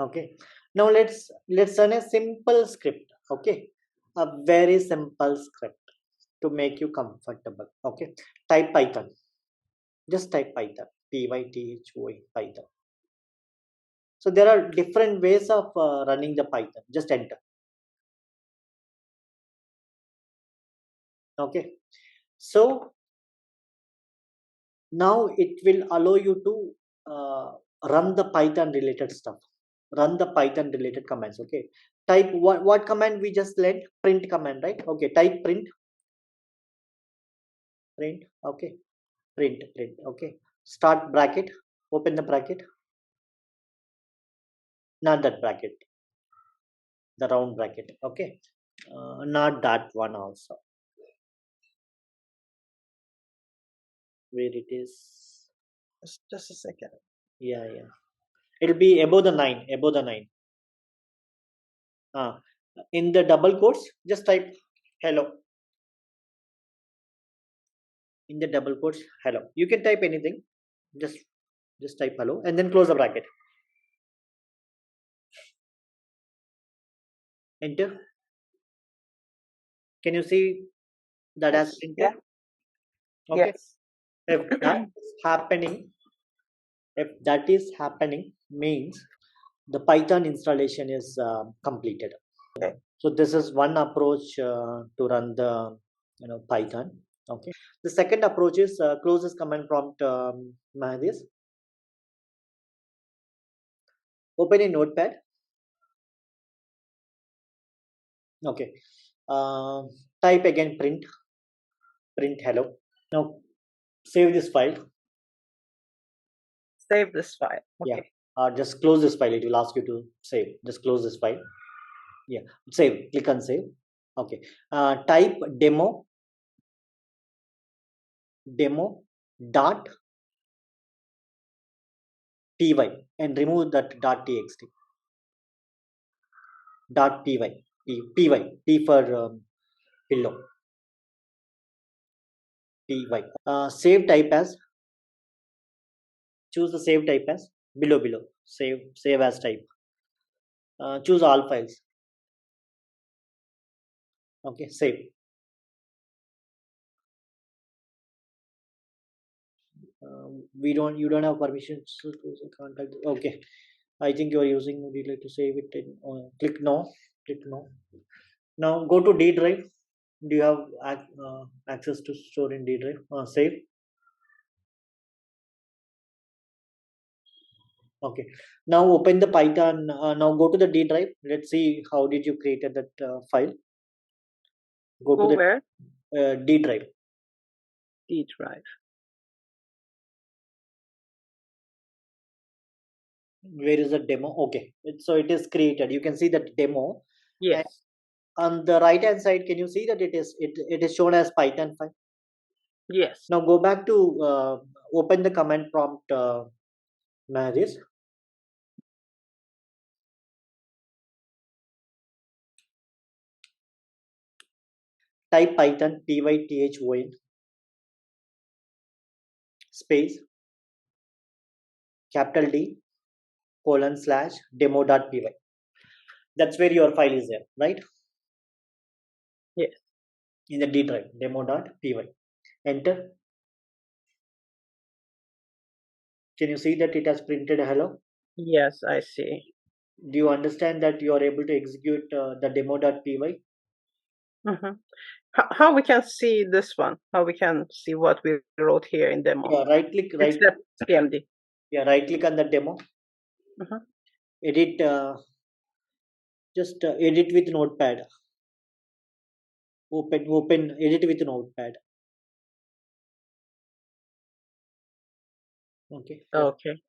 Okay, now let's run a simple script. Okay, a very simple script to make you comfortable. Okay, type Python. Just type Python. Python. Python. So there are different ways of running the Python. Just enter. Okay, so now it will allow you to run the Python related stuff. Run the Python related commands. Okay, type what command we just learned? Print command, right? Okay, type print. Okay, print. Okay, start bracket. Open the bracket. Not that bracket, the round bracket. Okay, not that one also. Where it is? Just a second. Yeah. It'll be above the 9. Above the 9. In the double quotes, just type hello. In the double quotes, hello. You can type anything. Just type hello and then close the bracket. Enter. Can you see that as printed? Yeah. Okay. Yes. If that is happening, means the Python installation is completed. Okay. So this is one approach to run the Python. Okay. The second approach is close this command prompt. This. Open a notepad. Okay. Type again print hello. Now save this file. Save this file. Okay. Yeah. Just close this file. It will ask you to save. Just close this file. Yeah. Save. Click on save. Okay. Type demo dot py and remove that dot txt. Dot py. P for pillow. Py. Save type as. Choose the save type as below. Save as type. Choose all files. Okay, save. You don't have permission to contact. Okay, I think you are using. Would you like to save it? Click no. Now go to D drive. Do you have access to store in D drive? Save. Okay. Now open the Python. Now go to the D drive. Let's see how did you created that file. Go to the where? D drive. D drive. Where is the demo? Okay, so it is created. You can see that demo. Yes. And on the right hand side, can you see that it is shown as Python file? Yes. Now go back to open the command prompt. This. Type Python Python space capital D :/demo.py. That's where your file is there, right? Yes. In the D drive, demo.py. Enter. Can you see that it has printed hello? Yes, I see. Do you understand that you are able to execute the demo.py? Mm-hmm. How we can see this one? How we can see what we wrote here in demo? Yeah, right click. Except PMD. Yeah, right click on the demo. Mm-hmm. Edit. Just edit with Notepad. Open. Edit with Notepad. Okay. Okay.